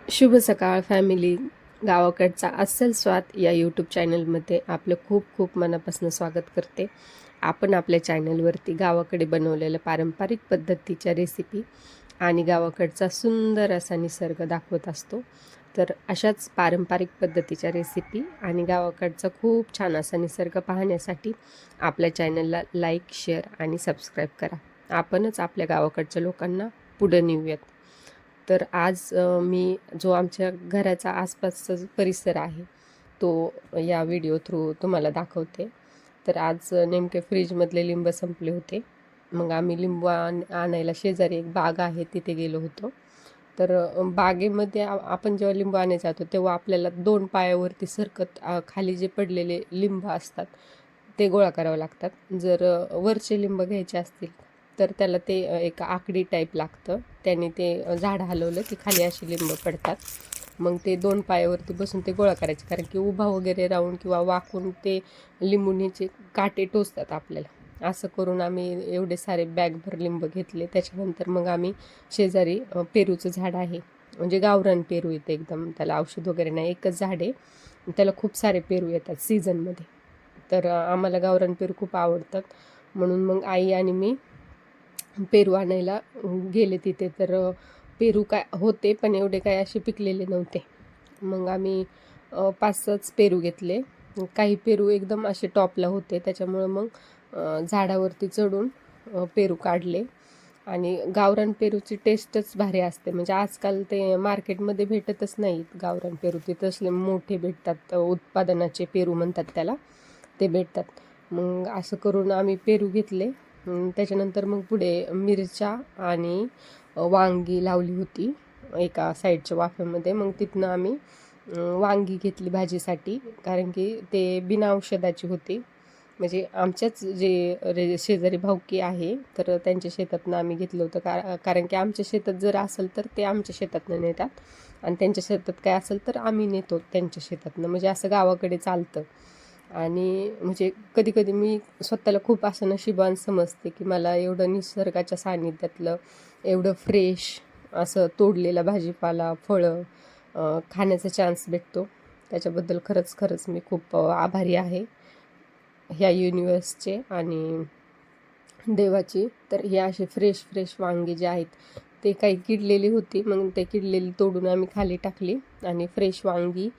शुभ सकाळ फॅमिली. गावाकडचा अस्सल स्वाद या यूट्यूब चॅनलमध्ये आपलं खूप खूप मनापासून स्वागत करते. आपण आपल्या चॅनलवरती गावाकडे बनवलेलं पारंपरिक पद्धतीच्या रेसिपी आणि गावाकडचा सुंदर असा निसर्ग दाखवत असतो. तर अशाच पारंपरिक पद्धतीच्या रेसिपी आणि गावाकडचा खूप छान असा निसर्ग पाहण्यासाठी आपल्या चॅनलला लाईक, शेअर आणि सबस्क्राईब करा. आपणच आपल्या गावाकडच्या लोकांना पुढे नेऊयात. तर आज मी जो आमच्या घराचा आसपासचा जो परिसर आहे तो या व्हिडिओ थ्रू तुम्हाला दाखवते. तर आज नेमके फ्रीजमधले लिंब संपले होते. मग आम्ही लिंबू आणायला शेजारी एक बाग आहे तिथे गेलो होतो. तर बागेमध्ये आपण जेव्हा लिंबू आणायला जातो तेव्हा आपल्याला 2 पायावरती सरकत खाली जे पडलेले लिंब असतात ते गोळा करावं लागतात. जर वरचे लिंब घ्यायचे असतील तर त्याला ते एक आकडी टाईप लागतं. त्याने ते झाड हलवलं की खाली अशी लिंब पडतात. मग ते 2 पायावरती बसून ते गोळा करायचे, कारण की उभा वगैरे राहून किंवा वाकून ते लिंबुनीचे काटे टोचतात आपल्याला. असं करून आम्ही एवढे सारे बॅगभर लिंब घेतले. त्याच्यानंतर मग आम्ही शेजारी पेरूचं झाड आहे, म्हणजे गावरान पेरू येतं एकदम, त्याला औषध वगैरे नाही, एकच झाड आहे, त्याला खूप सारे पेरू येतात सीझनमध्ये. तर आम्हाला गावरान पेरू खूप आवडतात. म्हणून मग आई आणि मी पेरू आणायला गेले तिथे. तर पेरू काय होते पण एवढे काय असे पिकलेले नव्हते. मग आम्ही 5-6च पेरू घेतले. काही पेरू एकदम असे टॉपला होते, त्याच्यामुळं मग झाडावरती चढून पेरू काढले. आणि गावरान पेरूची टेस्टच भारी असते. म्हणजे आजकाल ते मार्केटमध्ये भेटतच नाहीत गावरान पेरू. ते तसले मोठे भेटतात, उत्पादनाचे पेरू म्हणतात त्याला, ते भेटतात. मग असं करून आम्ही पेरू घेतले. त्याच्यानंतर मग पुढे मिरच्या आणि वांगी लावली होती एका साईडच्या वाफ्यामध्ये. मग तिथनं आम्ही वांगी घेतली भाजीसाठी, कारण की ते बिना औषधाची होती. म्हणजे आमच्याच जे शेजारी भाऊकी आहे तर त्यांच्या शेतातनं आम्ही घेतलं होतं. कारण की आमच्या शेतात जर असेल तर ते आमच्या शेतातनं नेतात आणि त्यांच्या शेतात काय असेल तर आम्ही नेतो त्यांच्या शेतातनं. म्हणजे असं गावाकडे चालतं. आणि म्हणजे कधी कधी मी स्वतःला खूप असं नशिबान समजते की मला एवढं निसर्गाच्या सानिध्यातलं एवढं फ्रेश असं तोडलेला भाजीपाला, फळं खाण्याचा चान्स भेटतो. त्याच्याबद्दल खरंच मी खूप आभारी आहे ह्या युनिवर्सचे आणि देवाची. तर हे असे फ्रेश वांगी जे आहेत ते काही किडलेली होती, मग ते किडलेली तोडून आम्ही खाली टाकली. आणि फ्रेश वांगी,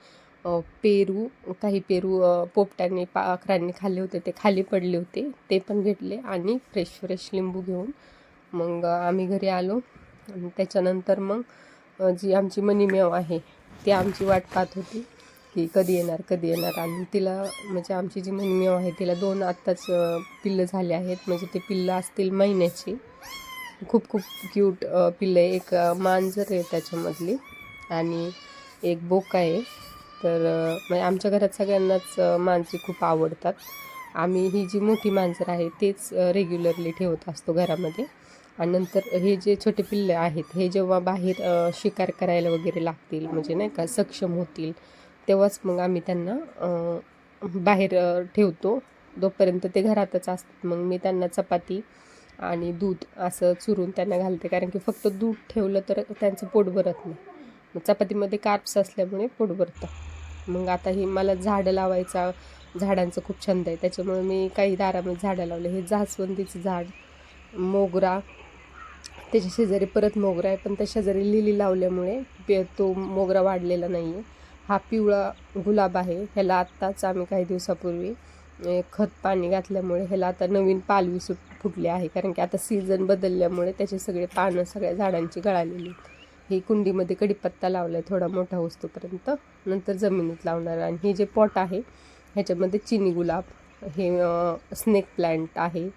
पेरू, काही पेरू पोपट्यांनी पाखरांनी खाल्ले होते, ते खाली पडले होते, ते पण घेतले. आणि फ्रेश लिंबू घेऊन मग आम्ही घरी आलो. आणि त्याच्यानंतर मग जी आमची मनीमेव आहे ती आमची वाट पाहत होती की कधी येणार. आणि तिला, म्हणजे आमची जी मनीमेव आहे तिला 2 आत्ताच पिल्लं झाले आहेत. म्हणजे ते पिल्लं असतील महिन्याची. खूप क्यूट पिल्लं आहे. एक मांजर आहे त्याच्यामधली आणि एक बोका आहे. तर म्हणजे आमच्या घरात सगळ्यांनाच मांजरी खूप आवडतात. आम्ही ही जी मोठी मांजर आहे तेच रेग्युलरली ठेवत असतो घरामध्ये. आणि नंतर हे जे छोटे पिल्ले आहेत हे जेव्हा बाहेर शिकार करायला वगैरे लागतील, म्हणजे नाही का सक्षम होतील, तेव्हाच मग आम्ही त्यांना बाहेर ठेवतो. तोपर्यंत ते घरातच असतात. मग मी त्यांना चपाती आणि दूध असं चुरून त्यांना घालते, कारण की फक्त दूध ठेवलं तर त्यांचं पोट भरत नाही. मग चपातीमध्ये कार्ब्स असल्यामुळे पोट भरतं. मग आता ही मला झाडं लावायचा, झाडांचं खूप छंद आहे, त्याच्यामुळे मी काही दारामध्ये झाडं लावले. हे जास्वंदीचं झाड, मोगरा, त्याच्या शेजारी परत मोगरा आहे, पण त्या शेजारी लिली लावल्यामुळे तो मोगरा वाढलेला नाही आहे. हा पिवळा गुलाब आहे, ह्याला आत्ताच आम्ही काही दिवसापूर्वी खत पाणी घातल्यामुळे ह्याला आता नवीन पालवी फुटली आहे. कारण की आता सीझन बदलल्यामुळे त्याचे सगळे पानं सगळ्या झाडांची गळालेली. ही कुंडीमध्ये कडीपत्ता लावला आहे थोडा मोठा होतोपर्यंत, नंतर जमिनीत लावणार. आणि हे जे पॉट आहे ह्याच्यामध्ये चिनी गुलाब, हे स्नेक प्लांट आहे.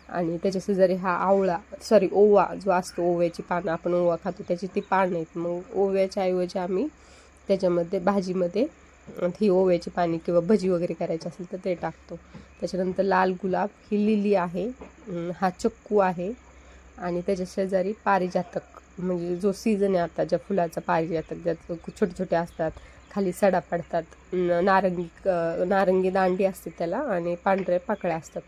आणि त्याच्या शेजारी हा ओवा जो असतो, ओव्याची पानं, आपण ओवा खातो त्याची ती पानं आहेत. मग ओव्याच्या ऐवजी आम्ही त्याच्यामध्ये भाजीमध्ये ही ओव्याची पाणी किंवा भजी वगैरे करायची असेल तर ते टाकतो. त्याच्यानंतर लाल गुलाब, ही लिली आहे, हा चक्कू आहे. आणि त्याच्या शेजारी पारिजातक, म्हणजे जो सीझन आहे आता ज्या फुलाचा, पारिजातक, ज्यात छोटे असतात, खाली सडा पडतात, नारंगी दांडी असते त्याला आणि पांढऱ्या पाकळ्या असतात.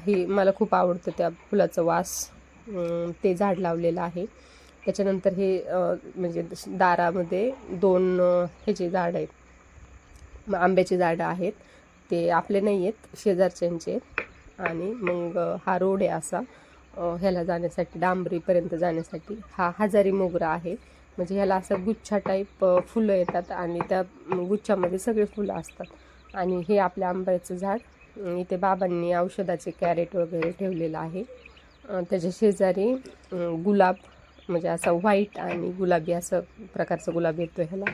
हे मला खूप आवडतं त्या फुलाचं वास, ते झाड लावलेलं आहे. त्याच्यानंतर हे म्हणजे दारामध्ये 2 ह्याचे झाड आहेत, आंब्याचे झाडं आहेत. ते आपले नाही आहेत, शेजारच्यांचे आहेत. आणि मग हा रोड आहे असा ह्याला जाण्यासाठी, डांबरीपर्यंत जाण्यासाठी. हा हजारी मोगरा आहे, म्हणजे ह्याला असं गुच्छा टाईप फुलं येतात आणि त्या गुच्छामध्ये सगळे फुलं असतात. आणि हे आपल्या आंब्याचं झाड. इथे बाबांनी औषधाचे कॅरेट वगैरे ठेवलेलं आहे. त्याच्या शेजारी गुलाब, म्हणजे असा व्हाईट आणि गुलाबी असं प्रकारचा गुलाब येतो ह्याला.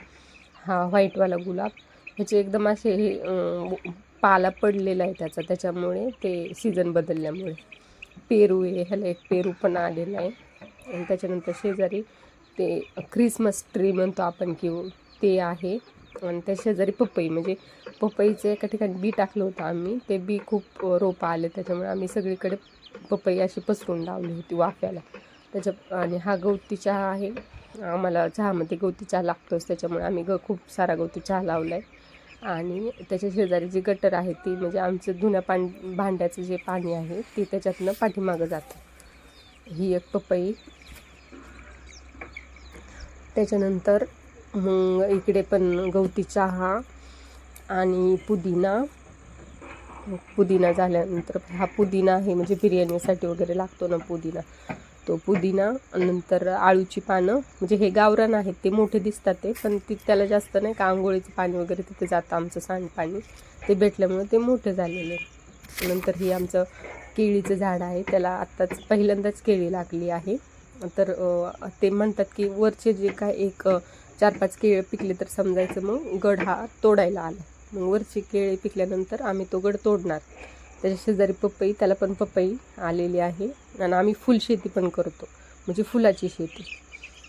हा व्हाईटवाला गुलाब, ह्याचे एकदम असे हे पाला पडलेला आहे त्याच्यामुळे ते सीझन बदलल्यामुळे. पेरू आहे, ह्याला एक पेरू पण आलेला आहे. आणि त्याच्यानंतर शेजारी ते ख्रिसमस ट्री म्हणतो आपण किंवा ते आहे. आणि त्या शेजारी पपई, म्हणजे पपईचं एका ठिकाणी बी टाकलं होतं आम्ही, ते बी खूप रोपं आले, त्याच्यामुळे आम्ही सगळीकडे पपई अशी पसरून लावली होती वाफ्याला आणि हा गवती चहा आहे. आम्हाला चहामध्ये गवती चहा लागतोच, त्याच्यामुळे आम्ही खूप सारा गवती चहा लावला आहे. आणि त्याच्या शेजारी जी गटर आहे ती, म्हणजे आमचं जुन्या भांड्याचं जे पाणी आहे ते त्याच्यातनं पाठीमागं जातं. ही एक पपई. त्याच्यानंतर इकडे पण गवती चहा आणि पुदिना झाल्यानंतर हा पुदिना आहे, म्हणजे बिर्याणीसाठी वगैरे लागतो ना पुदिना, तो पुदिना. नंतर आळूची पानं, म्हणजे हे गावरान आहेत, ते मोठे दिसतात ते, पण त्याला जास्त नाही का आंघोळीचं पाणी वगैरे तिथे जातं आमचं सांडपाणी, ते भेटल्यामुळे ते मोठे झालेले. नंतर ही आमचं केळीचं झाड आहे, त्याला आत्ताच पहिल्यांदाच केळी लागली आहे. तर ते म्हणतात की वरचे जे काय एक 4-5 केळं पिकले तर समजायचं मग गड हा तोडायला आला. मग वरची केळी पिकल्यानंतर आम्ही तो गड तोडणार. त्याच्या शेजारी पपई, त्याला पण पपई आलेली आहे. आणि आम्ही फुलशेती पण करतो, म्हणजे फुलाची शेती.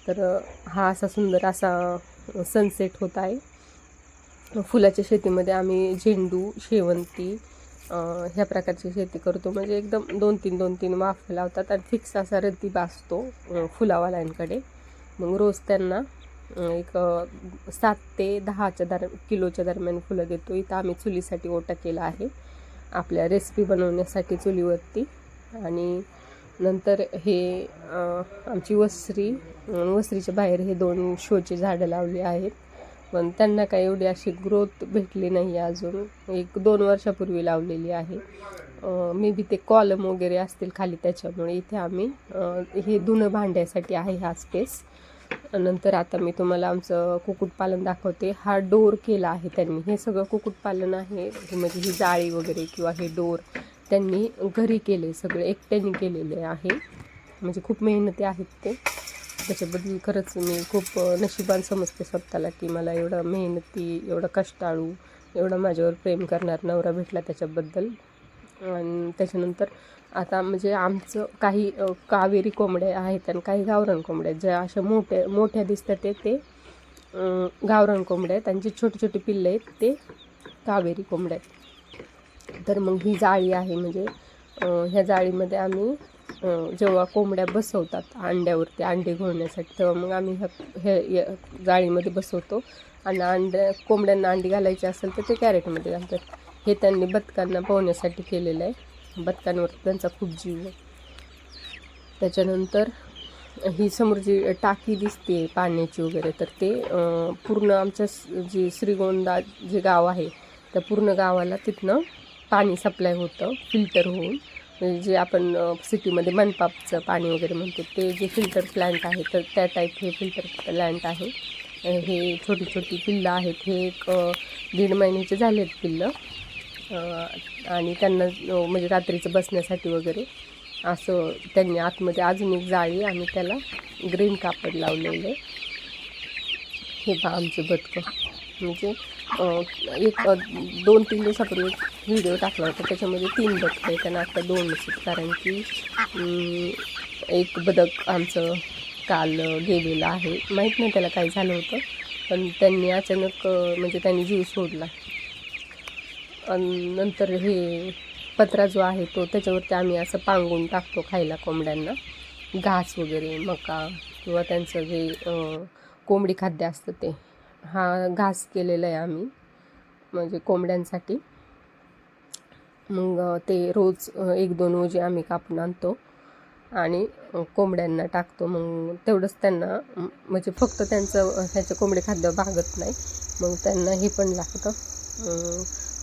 तर हा असा सुंदर असा सनसेट होत आहे. फुलाच्या शेतीमध्ये आम्ही झेंडू, शेवंती ह्या प्रकारची शेती करतो, म्हणजे एकदम 2-3 वाफे लावतात आणि फिक्स असा रतीब असतो फुलावाल्यांकडे. मग रोज त्यांना एक 7 ते 10 किलोच्या दरम्यान फुलं देतो. इथं आम्ही चुलीसाठी ओटा केला आहे आपल्या रेसिपी बनवण्यासाठी चुलीवरती. आणि नंतर हे आमची वसरीच्या बाहेर हे 2 शोचे झाडं लावली आहेत, पण त्यांना काही एवढी अशी ग्रोथ भेटली नाही अजून. 1-2 वर्षापूर्वी लावलेली आहे. मे बी ते कॉलम वगैरे असतील खाली, त्याच्यामुळे इथे आम्ही हे धुणं भांड्यासाठी आहे हा स्पेस. नंतर आता मी तुम्हाला आमचं कुक्कुटपालन दाखवते. हा डोर केला आहे त्यांनी, हे सगळं कुक्कुटपालन आहे, म्हणजे ही जाळी वगैरे किंवा हे डोर त्यांनी घरी केले, सगळे एकट्याने केलेले आहे, म्हणजे खूप मेहनती आहेत ते. त्याच्याबद्दल खरंच मी खूप नशिबान समजते स्वतःला की मला एवढं मेहनती, एवढं कष्टाळू, एवढं माझ्यावर प्रेम करणारा नवरा भेटला त्याच्याबद्दल. आणि त्याच्यानंतर आता म्हणजे आमचं काही कावेरी कोंबड्या आहेत आणि काही गावरान कोंबड्या, ज्या अशा मोठ्या दिसतात ते गावरान कोंबड्या आहेत, त्यांची छोटी पिल्लं आहेत ते कावेरी कोंबड्या आहेत. तर मग ही जाळी आहे, म्हणजे ह्या जाळीमध्ये आम्ही जेव्हा कोंबड्या बसवतात अंड्यावरती, अंडे घोळण्यासाठी, तेव्हा मग आम्ही ह्या जाळीमध्ये बसवतो. आणि कोंबड्यांना अंडी घालायची असेल तर ते कॅरेटमध्ये घालतात. हे त्यांनी बदकांना पोहण्यासाठी केलेलं आहे, बदकांवर त्यांचा खूप जीव आहे. त्याच्यानंतर ही समोर जी टाकी दिसते पाण्याची वगैरे, तर ते पूर्ण आमच्या जी श्रीगोंदा जे गाव आहे त्या पूर्ण गावाला तिथनं पाणी सप्लाय होतं फिल्टर होऊन. म्हणजे जे आपण सिटीमध्ये मनपाचं पाणी वगैरे म्हणतो ते जे फिल्टर प्लॅन्ट आहे, तर त्या टाईप हे फिल्टर प्लॅन्ट आहे. हे छोटी पिल्लं आहेत, हे 1.5 महिन्याचे झाले आहेत पिल्लं. आणि त्यांना म्हणजे रात्रीचं बसण्यासाठी वगैरे असं त्यांनी आतमध्ये अजून एक जाळी आणि त्याला ग्रीन कापड लावलेलं आहे. हे पहा आमचे बदकं, म्हणजे 2-3 दिवसापूर्वी व्हिडिओ टाकला होता, त्याच्यामध्ये 3 बदकं आहेत आणि आता 2च आहेत, कारण की एक बदक आमचं काल गेलेलं आहे, माहीत नाही त्याला काय झालं होतं, पण त्यांनी अचानक म्हणजे त्यांनी जीव सोडला. नंतर हे पत्रा जो आहे तो त्याच्यावरती आम्ही असं पांगून टाकतो खायला कोंबड्यांना, घास वगैरे, मका किंवा त्यांचं जे कोंबडी खाद्य असतं ते. हा घास केलेला आहे आम्ही म्हणजे कोंबड्यांसाठी. मग ते रोज 1-2 रोजी आम्ही कापून आणतो. आणि कोंबड्यांना टाकतो. मग तेवढंच त्यांना म्हणजे फक्त ह्याचे कोंबडे खाद्य भागत नाही, मग त्यांना हे पण लागतं.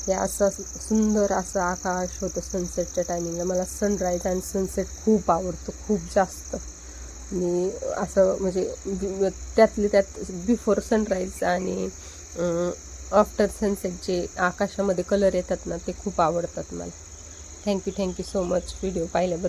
हे असं सुंदर असं आकाश होतं सनसेटच्या टायमिंगला. मला सनराईज आणि सनसेट खूप आवडतो, खूप जास्त. मी असं म्हणजे त्यातली त्यात बिफोर सनराईज आणि आफ्टर सनसेटचे आकाशामध्ये कलर येतात ना, ते खूप आवडतात मला. थँक्यू सो मच व्हिडिओ पाहिल्याबद्दल.